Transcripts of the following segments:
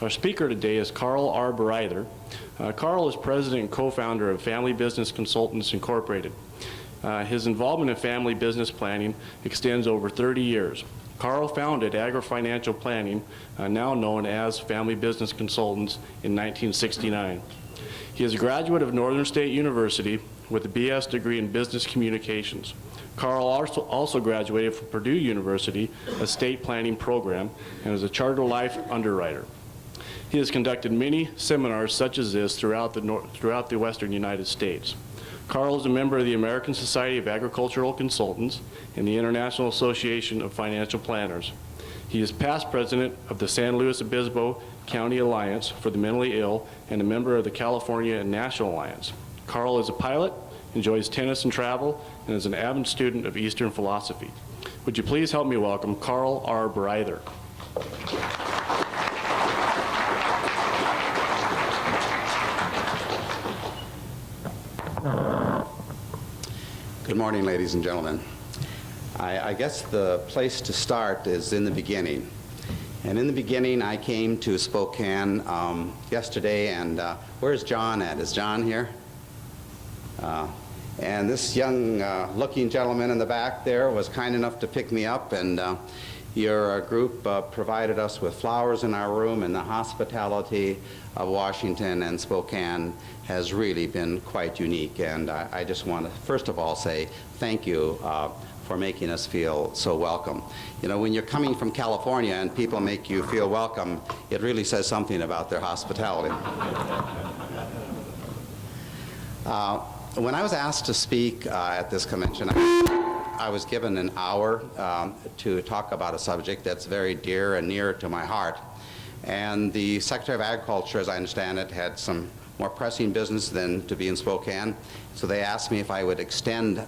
Our speaker today is Carl R. Bereither. Carl is president and co-founder of Family Business Consultants Incorporated. His involvement in family business planning extends over 30 years. Carl founded Agri-Financial Planning, now known as Family Business Consultants, in 1969. He is a graduate of Northern State University with a BS degree in Business Communications. Carl also graduated from Purdue University, a state planning program, and is a Charter Life underwriter. He has conducted many seminars such as this throughout the Western United States. Carl is a member of the American Society of Agricultural Consultants and the International Association of Financial Planners. He is past president of the San Luis Obispo County Alliance for the Mentally Ill and a member of the California National Alliance. Carl is a pilot, enjoys tennis and travel, and is an avid student of Eastern philosophy. Would you please help me welcome Carl R. Bereither. Good morning, ladies and gentlemen. I guess the place to start is in the beginning. And in the beginning, I came to Spokane yesterday, and where's John at? Is John here? And this young looking gentleman in the back there was kind enough to pick me up, and your group provided us with flowers in our room, and the hospitality of Washington and Spokane has really been quite unique. And I just want to first of all say thank you for making us feel so welcome. You know, when you're coming from California and people make you feel welcome, it really says something about their hospitality. When I was asked to speak at this convention, I was given an hour to talk about a subject that's very dear and near to my heart. And the Secretary of Agriculture, as I understand it, had some more pressing business than to be in Spokane. So they asked me if I would extend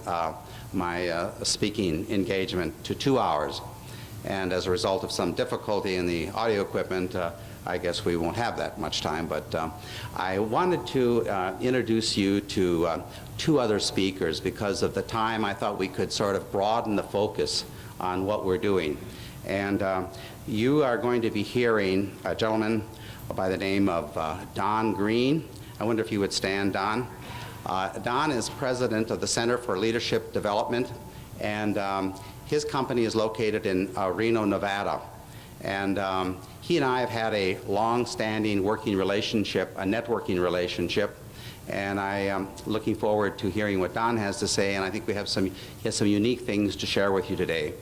my speaking engagement to 2 hours. And as a result of some difficulty in the audio equipment, I guess we won't have that much time. But I wanted to introduce you to two other speakers. Because of the time, I thought we could sort of broaden the focus on what we're doing. And you are going to be hearing a gentleman by the name of Don Green. I wonder if you would stand, Don. Don is president of the Center for Leadership Development, and his company is located in Reno, Nevada. And he and I have had a long-standing working relationship, a networking relationship, and I am looking forward to hearing what Don has to say, and I think he has some unique things to share with you today.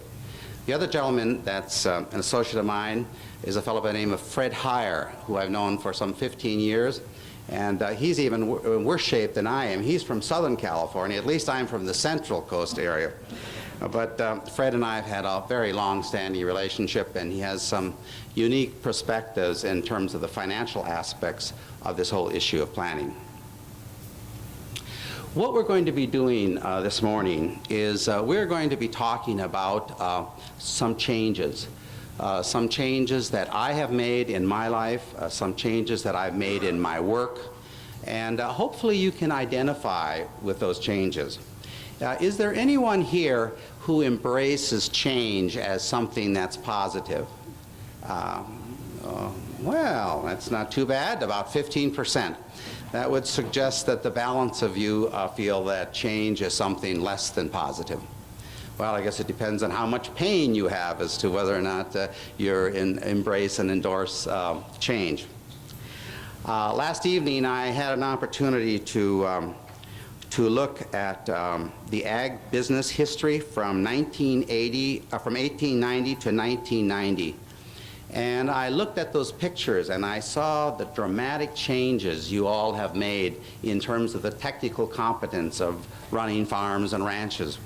The other gentleman that's an associate of mine is a fellow by the name of Fred Heyer, who I've known for some 15 years. And he's even in worse shape than I am. He's from Southern California. At least I'm from the Central Coast area. But Fred and I have had a very long-standing relationship, and he has some unique perspectives in terms of the financial aspects of this whole issue of planning. What we're going to be doing this morning is we're going to be talking about some changes that I have made in my life, some changes that I've made in my work, and hopefully you can identify with those changes. Is there anyone here who embraces change as something that's positive? Well, that's not too bad, about 15%. That would suggest that the balance of you feel that change is something less than positive. Well, I guess it depends on how much pain you have as to whether or not you're embrace and endorse change. Last evening, I had an opportunity to look at the ag business history from 1890 to 1990. And I looked at those pictures and I saw the dramatic changes you all have made in terms of the technical competence of running farms and ranches.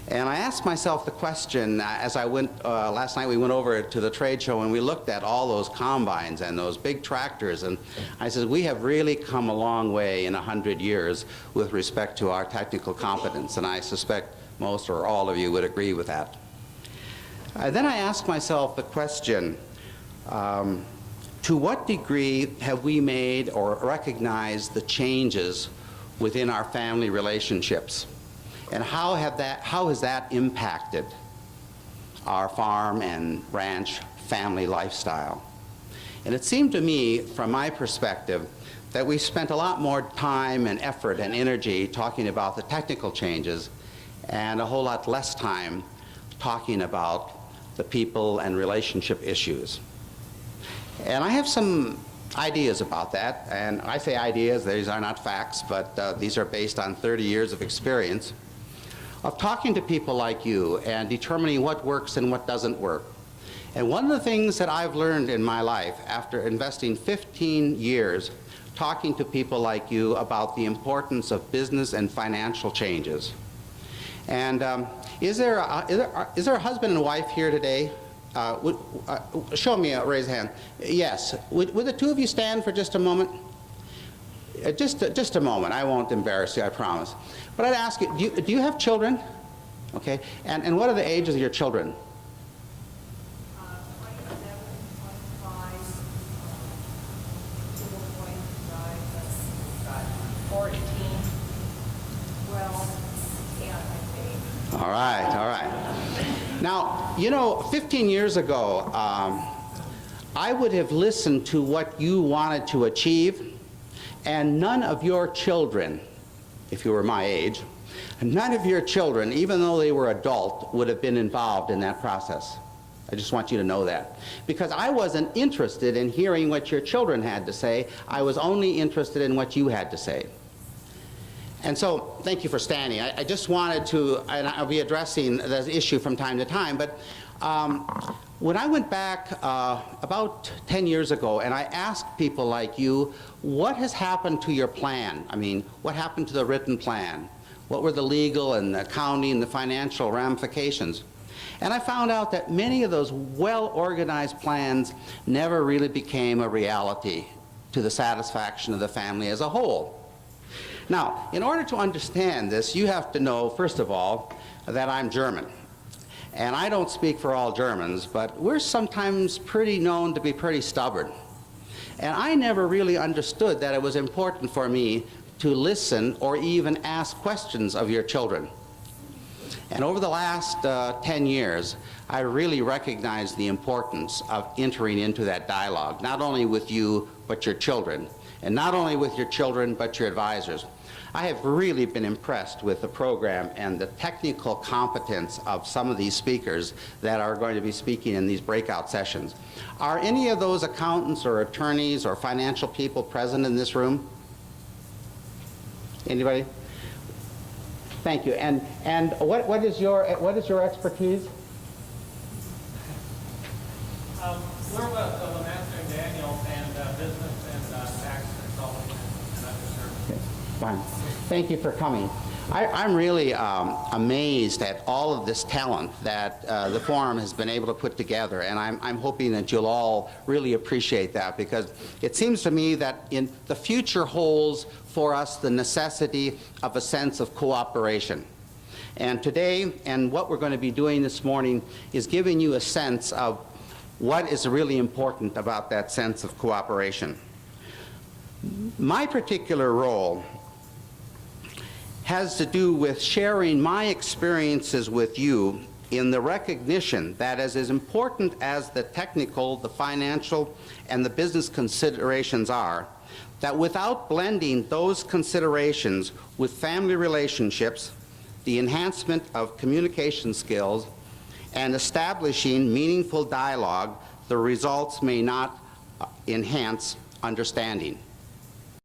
And I asked myself the question, as I went, last night we went over to the trade show and we looked at all those combines and those big tractors, and I said, we have really come a long way in 100 years with respect to our technical competence, and I suspect most or all of you would agree with that. Then I asked myself the question, to what degree have we made or recognized the changes within our family relationships? And how has that impacted our farm and ranch family lifestyle? And it seemed to me, from my perspective, that we spent a lot more time and effort and energy talking about the technical changes and a whole lot less time talking about the people and relationship issues. And I have some ideas about that, and I say ideas, these are not facts, but these are based on 30 years of experience of talking to people like you and determining what works and what doesn't work. And one of the things that I've learned in my life after investing 15 years talking to people like you about the importance of business and financial changes. And is there a husband and wife here today? Show me, raise a hand. Yes. Would the two of you stand for just a moment? Just a moment. I won't embarrass you, I promise. But I'd ask you, do you have children? Okay. And what are the ages of your children? 27, 25, 14, 12, and I think. All right, all right. Now, you know, 15 years ago, I would have listened to what you wanted to achieve, and none of your children, if you were my age, none of your children, even though they were adult, would have been involved in that process. I just want you to know that. Because I wasn't interested in hearing what your children had to say. I was only interested in what you had to say. And so, thank you for standing. I just wanted to, and I'll be addressing this issue from time to time, but when I went back about 10 years ago and I asked people like you, what has happened to your plan? I mean, what happened to the written plan? What were the legal and the accounting and the financial ramifications? And I found out that many of those well-organized plans never really became a reality to the satisfaction of the family as a whole. Now, in order to understand this, you have to know, first of all, that I'm German. And I don't speak for all Germans, but we're sometimes pretty known to be pretty stubborn. And I never really understood that it was important for me to listen or even ask questions of your children. And over the last 10 years, I really recognized the importance of entering into that dialogue, not only with you, but your children. And not only with your children, but your advisors. I have really been impressed with the program and the technical competence of some of these speakers that are going to be speaking in these breakout sessions. Are any of those accountants or attorneys or financial people present in this room? Anybody? Thank you. And what is your expertise? We're with Lemaster and Daniel and business and tax consulting and other services. Okay, fine. Thank you for coming. I'm really amazed at all of this talent that the Forum has been able to put together, and I'm hoping that you'll all really appreciate that, because it seems to me that in the future holds for us the necessity of a sense of cooperation. And today, and what we're going to be doing this morning, is giving you a sense of what is really important about that sense of cooperation. My particular role has to do with sharing my experiences with you in the recognition that as important as the technical, the financial, and the business considerations are, that without blending those considerations with family relationships, the enhancement of communication skills, and establishing meaningful dialogue, the results may not enhance understanding.